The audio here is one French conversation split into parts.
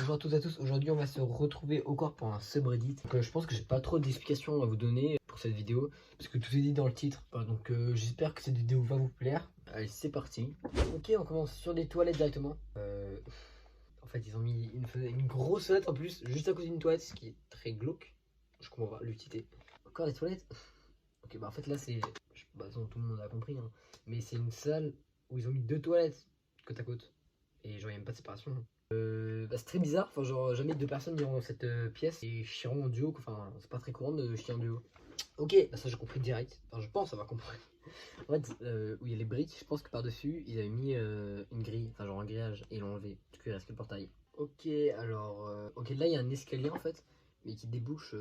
Bonjour à toutes et à tous, aujourd'hui on va se retrouver encore pour un subreddit. Donc, je pense que j'ai pas trop d'explications à vous donner pour cette vidéo parce que tout est dit dans le titre. Donc j'espère que cette vidéo va vous plaire. Allez, c'est parti. Ok, on commence sur des toilettes directement. En fait ils ont mis une grosse fenêtre en plus juste à côté d'une toilette, ce qui est très glauque. Je comprends pas l'utilité. Encore des toilettes. Ok, bah en fait là c'est... Bah, tout le monde a compris hein. Mais c'est une salle où ils ont mis deux toilettes côte à côte. Et genre il n'y a même pas de séparation. Bah, c'est très bizarre, enfin genre jamais deux personnes iront dans cette pièce et chieront en duo, enfin c'est pas très courant de chier en duo. Ok, bah ça j'ai compris direct, enfin je pense avoir compris. En fait, où il y a les briques, je pense que par-dessus ils avaient mis une grille, enfin genre un grillage et ils l'ont enlevé, du coup il reste que le portail. Ok, alors, ok là il y a un escalier en fait, mais qui débouche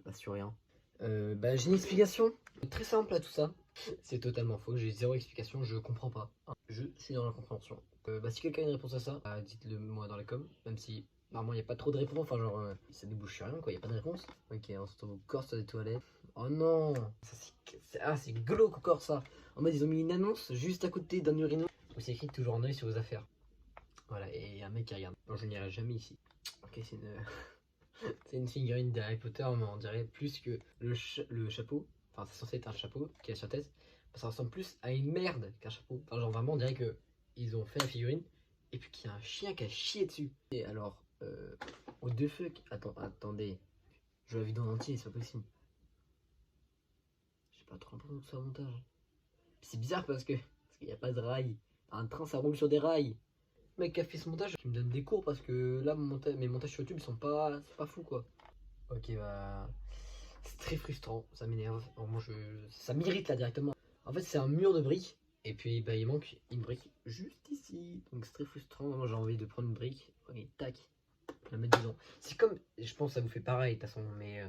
bah, sur rien. Bah j'ai une explication très simple à tout ça. C'est totalement faux, j'ai zéro explication, je comprends pas. Je suis dans l'incompréhension. Bah, si quelqu'un a une réponse à ça, bah, dites-le moi dans les coms, même si normalement il n'y a pas trop de réponses, enfin genre ça débouche sur rien quoi, il n'y a pas de réponse. Ok, on se retrouve encore sur des toilettes. Oh non, c'est glauque encore ça. En mode ils ont mis une annonce juste à côté d'un urinal où c'est écrit toujours un œil sur vos affaires. Voilà, et un mec qui regarde. Non, je n'irai jamais ici. Ok, c'est une... c'est une figurine d'Harry Potter, mais on dirait plus que le chapeau. Enfin, c'est censé être un chapeau qui a sur la tête. Ça ressemble plus à une merde qu'un chapeau. Enfin, genre vraiment, on dirait que ils ont fait la figurine et puis qu'il y a un chien qui a chié dessus. Et alors, what the fuck. Attendez. Je la vidéo en entier, c'est pas possible. J'ai pas trop l'impression que ce soit un montage. C'est bizarre parce qu'il n'y a pas de rails. Un train, ça roule sur des rails. Le mec qui a fait ce montage, qui me donne des cours parce que là, mes montages sur YouTube, ils sont pas, c'est pas fou quoi. Ok, bah. C'est très frustrant, ça m'énerve. Ça m'irrite là directement. En fait, c'est un mur de briques. Et puis, bah, il manque une brique juste ici. Donc, c'est très frustrant. Moi, j'ai envie de prendre une brique. Et tac, la mettre dedans. C'est comme, je pense que ça vous fait pareil de toute façon. Mais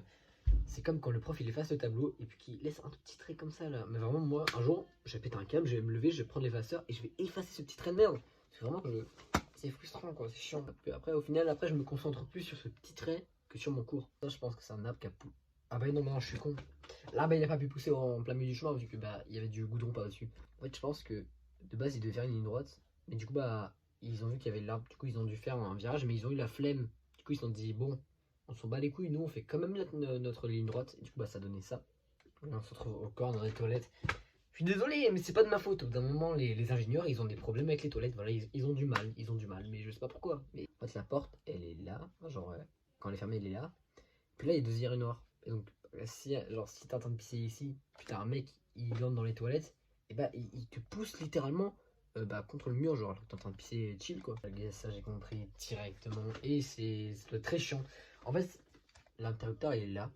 c'est comme quand le prof il efface le tableau et puis qu'il laisse un petit trait comme ça là. Mais vraiment, moi, un jour, je vais péter un câble, je vais me lever, je vais prendre l'effaceur et je vais effacer ce petit trait de merde. C'est vraiment que c'est frustrant quoi, c'est chiant. Après, au final, après, je me concentre plus sur ce petit trait que sur mon cours. Ça, je pense que c'est un nappe qui a ah bah non, mais non, je suis con. Là, bah, il a pas pu pousser en plein milieu du chemin vu que bah il y avait du goudron par-dessus. En fait, je pense que de base, ils devaient faire une ligne droite. Mais du coup, bah, ils ont vu qu'il y avait l'arbre. Du coup, ils ont dû faire un virage, mais ils ont eu la flemme. Du coup, ils se sont dit, bon, on s'en bat les couilles. Nous, on fait quand même notre ligne droite. Et du coup, bah, ça donnait ça. Et on se retrouve encore dans les toilettes. Je suis désolé, mais c'est pas de ma faute. Au bout d'un moment, les ingénieurs, ils ont des problèmes avec les toilettes. Voilà, ils ont du mal. Ils ont du mal. Mais je sais pas pourquoi. Mais en fait, la porte, elle est là. Genre, quand elle est fermée, elle est là. Puis là, il y a deux urinoirs. Et donc, si, genre, si t'es en train de pisser ici, puis t'as un mec, il entre dans les toilettes, et bah, il te pousse littéralement bah, contre le mur, genre, t'es en train de pisser chill, quoi. Ça, j'ai compris directement. Et c'est très chiant. En fait, l'interrupteur, il est là.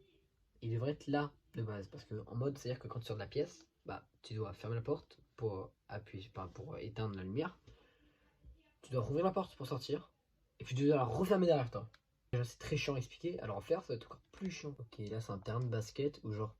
Il devrait être là, de base. Parce que, en mode, c'est-à-dire que quand tu sors de la pièce, bah, tu dois fermer la porte pour appuyer, enfin, pour éteindre la lumière. Tu dois rouvrir la porte pour sortir. Et puis, tu dois la refermer derrière toi. Déjà, c'est très chiant à expliquer, alors en faire, ça va être encore plus chiant. Ok, là, c'est un terrain de basket où, genre,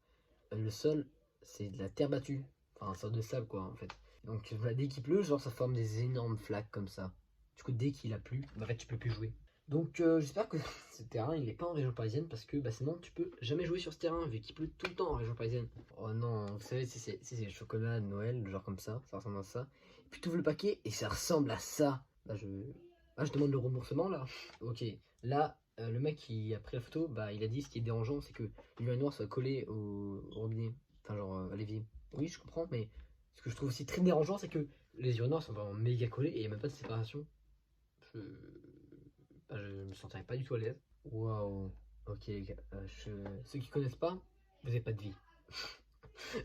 le sol, c'est de la terre battue. Enfin, un sol de sable, quoi, en fait. Donc, dès qu'il pleut, genre, ça forme des énormes flaques comme ça. Du coup, dès qu'il a plu, bah, en fait, tu peux plus jouer. Donc, j'espère que ce terrain, il est pas en région parisienne parce que, bah, sinon, tu peux jamais jouer sur ce terrain vu qu'il pleut tout le temps en région parisienne. Oh non, vous savez, c'est le chocolat de Noël, genre comme ça ressemble à ça. Et puis, tu ouvres le paquet et ça ressemble à ça. Bah, je demande le remboursement là. Ok, là, le mec qui a pris la photo, bah il a dit ce qui est dérangeant, c'est que l'urinoir soit collé au robinet, enfin genre à l'évier. Oui, je comprends, mais ce que je trouve aussi très dérangeant, c'est que les urinoirs sont vraiment méga collés et il n'y a même pas de séparation. Je, bah, je me sentirais pas du tout à l'aise. Waouh, ok les gars, ceux qui connaissent pas, vous avez pas de vie.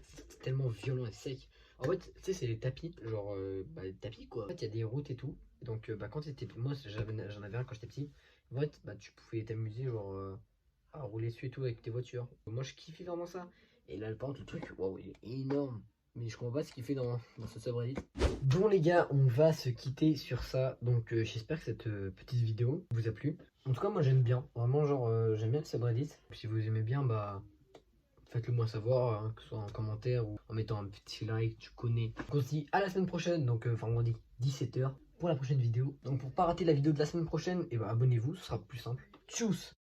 C'est tellement violent et sec. En fait, tu sais, c'est les tapis, genre bah, des tapis quoi. En fait, il y a des routes et tout. Donc, bah, quand t'étais moi, j'en avais un quand j'étais petit. En fait, bah, tu pouvais t'amuser, genre, à rouler dessus et tout avec tes voitures. Moi, je kiffais vraiment ça. Et là, par contre, le truc, waouh, il est énorme. Mais je comprends pas ce qu'il fait dans ce subreddit. Bon, les gars, on va se quitter sur ça. Donc, j'espère que cette petite vidéo vous a plu. En tout cas, moi, j'aime bien. Vraiment, genre, j'aime bien le subreddit. Si vous aimez bien, bah. Faites-le moi savoir, hein, que ce soit en commentaire ou en mettant un petit like, tu connais. Donc on se dit à la semaine prochaine, donc vendredi 17h pour la prochaine vidéo. Donc pour pas rater la vidéo de la semaine prochaine, et bah abonnez-vous, ce sera plus simple. Tchuss!